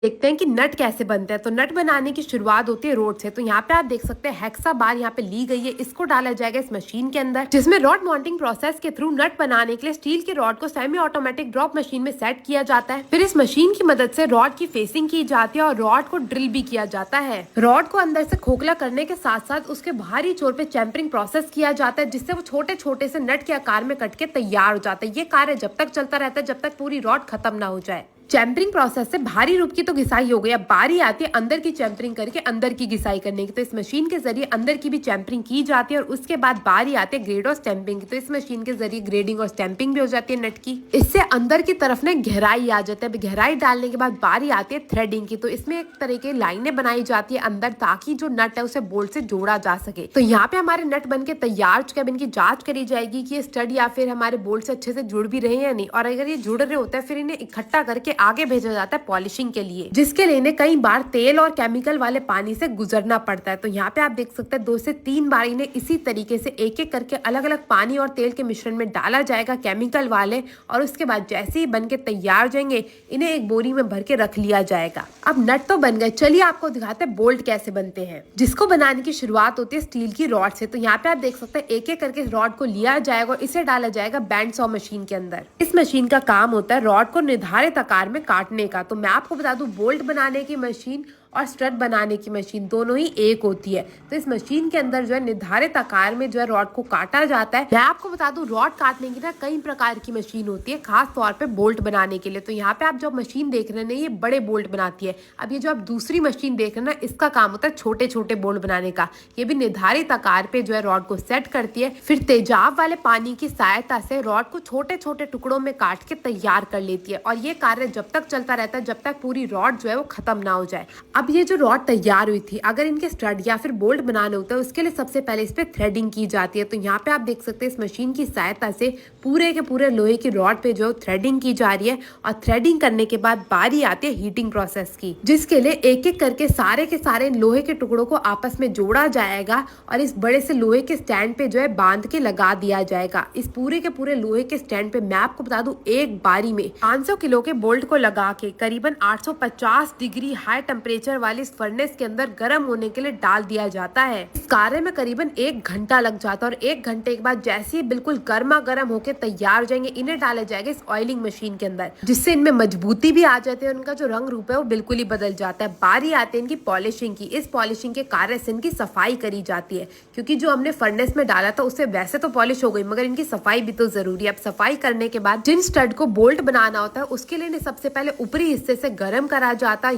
देखते हैं कि नट कैसे बनते हैं। तो नट बनाने की शुरुआत होती है रोड से। तो यहाँ पे आप देख सकते हैं हेक्सा बार यहाँ पे ली गई है, इसको डाला जाएगा इस मशीन के अंदर, जिसमें रॉड माउंटिंग प्रोसेस के थ्रू नट बनाने के लिए स्टील के रॉड को सेमी ऑटोमेटिक ड्रॉप मशीन में सेट किया जाता है। फिर इस मशीन की मदद से रॉड की फेसिंग की जाती है और रॉड को ड्रिल भी किया जाता है। रॉड को अंदर से खोखला करने के साथ साथ उसके बाहरी छोर पे चैम्परिंग प्रोसेस किया जाता है, जिससे वो छोटे छोटे से नट के आकार में कट के तैयार हो जाता है। ये कार्य जब तक चलता रहता है जब तक पूरी रॉड खत्म ना हो जाए। चैम्परिंग प्रोसेस से बाहरी रूप की तो घिसाई हो गई, अब बारी आती है अंदर की चैम्परिंग करके अंदर की घिसाई करने की। तो इस मशीन के जरिए अंदर की भी चैम्परिंग की जाती है और उसके बाद बारी आती है ग्रेड और स्टैंपिंग की। तो इस मशीन के जरिए ग्रेडिंग और स्टैंपिंग भी हो जाती है नट की। इससे अंदर की तरफ ना गहराई आ जाती है। गहराई डालने के बाद बारी आती है थ्रेडिंग की। तो इसमें एक तरह की लाइनें बनाई जाती है अंदर, ताकि जो नट है उसे बोल्ट से जोड़ा जा सके। तो यहाँ पे हमारे नट बन के तैयार चुके, अब इनकी जांच करी जाएगी कि ये स्टड या फिर हमारे बोल्ट से अच्छे से जुड़ भी रहे हैं या नहीं। और अगर ये जुड़ रहे होते हैं फिर इन्हें इकट्ठा करके आगे भेजा जाता है पॉलिशिंग के लिए, जिसके लिए इन्हें कई बार तेल और केमिकल वाले पानी से गुजरना पड़ता है। तो यहाँ पे आप देख सकते हैं 2 से 3 बार इन्हें इसी तरीके से एक एक करके अलग अलग पानी और तेल के मिश्रण में डाला जाएगा केमिकल वाले, और उसके बाद जैसे ही बन के तैयार हो जाएंगे इन्हें एक बोरी में भर के रख लिया जाएगा। अब नट तो बन गए, चलिए आपको दिखाते हैं बोल्ट कैसे बनते हैं, जिसको बनाने की शुरुआत होती है स्टील की रॉड से। तो यहाँ पे आप देख सकते हैं एक एक करके रॉड को लिया जाएगा और इसे डाला जाएगा बैंड सॉ मशीन के अंदर। इस मशीन का काम होता है रॉड को निर्धारित आकार में काटने का। तो मैं आपको बता दूं बोल्ट बनाने की मशीन और स्टड बनाने की मशीन दोनों ही एक होती है। तो इस मशीन के अंदर जो है निर्धारित आकार में जो है रॉड को काटा जाता है। मैं आपको बता दूं रॉड काटने की ना कई प्रकार की मशीन होती है, खास तौर पे बोल्ट बनाने के लिए। तो यहाँ पे आप जो मशीन देख रहे हैं ये बड़े बोल्ट बनाती है। अब ये जो आप दूसरी मशीन देख रहे हैं ना इसका काम होता है छोटे छोटे बोल्ट बनाने का। ये भी निर्धारित आकार पे जो है रॉड को सेट करती है, फिर तेजाब वाले पानी की सहायता से रॉड को छोटे छोटे टुकड़ों में काट के तैयार कर लेती है। और ये कार्य जब तक चलता रहता है जब तक पूरी रॉड जो है वो खत्म ना हो जाए। अब ये जो रॉड तैयार हुई थी, अगर इनके स्टड या फिर बोल्ट बनाने होते हैं उसके लिए सबसे पहले इस पे थ्रेडिंग की जाती है। तो यहाँ पे आप देख सकते हैं इस मशीन की सहायता से पूरे के पूरे लोहे की रॉड पे जो थ्रेडिंग की जा रही है। और थ्रेडिंग करने के बाद बारी आती है हीटिंग प्रोसेस की, जिसके लिए एक एक करके सारे के सारे लोहे के टुकड़ों को आपस में जोड़ा जाएगा और इस बड़े से लोहे के स्टैंड पे जो है बांध के लगा दिया जाएगा। इस पूरे के पूरे लोहे के स्टैंड पे मैं आपको बता दूं एक बारी में 500 किलो के बोल्ट को लगा के करीबन 850 डिग्री हाई टेम्परेचर वाली फर्नेस के अंदर गर्म होने के लिए डाल दिया जाता है। इस कार्य में करीबन 1 घंटा लग जाता है और 1 घंटे के बाद जैसे ही बिल्कुल गर्मा गर्म होकर तैयार हो जाएंगे इन्हें डाला जाएगा इस ऑयलिंग मशीन के अंदर, जिससे इनमें मजबूती भी आ जाती है। उनका जो रंग रूप है वो बिल्कुल ही बदल जाता है। बारी आती है इनकी पॉलिशिंग की। इस पॉलिशिंग के कार्य से इनकी सफाई करी जाती है, क्योंकि जो हमने फर्नेस में डाला था उससे वैसे तो पॉलिश हो गई मगर इनकी सफाई भी तो जरूरी है। अब सफाई करने के बाद जिन स्टड को बोल्ट बनाना होता है उसके लिए सबसे पहले ऊपरी हिस्से से गर्म करा जाता है।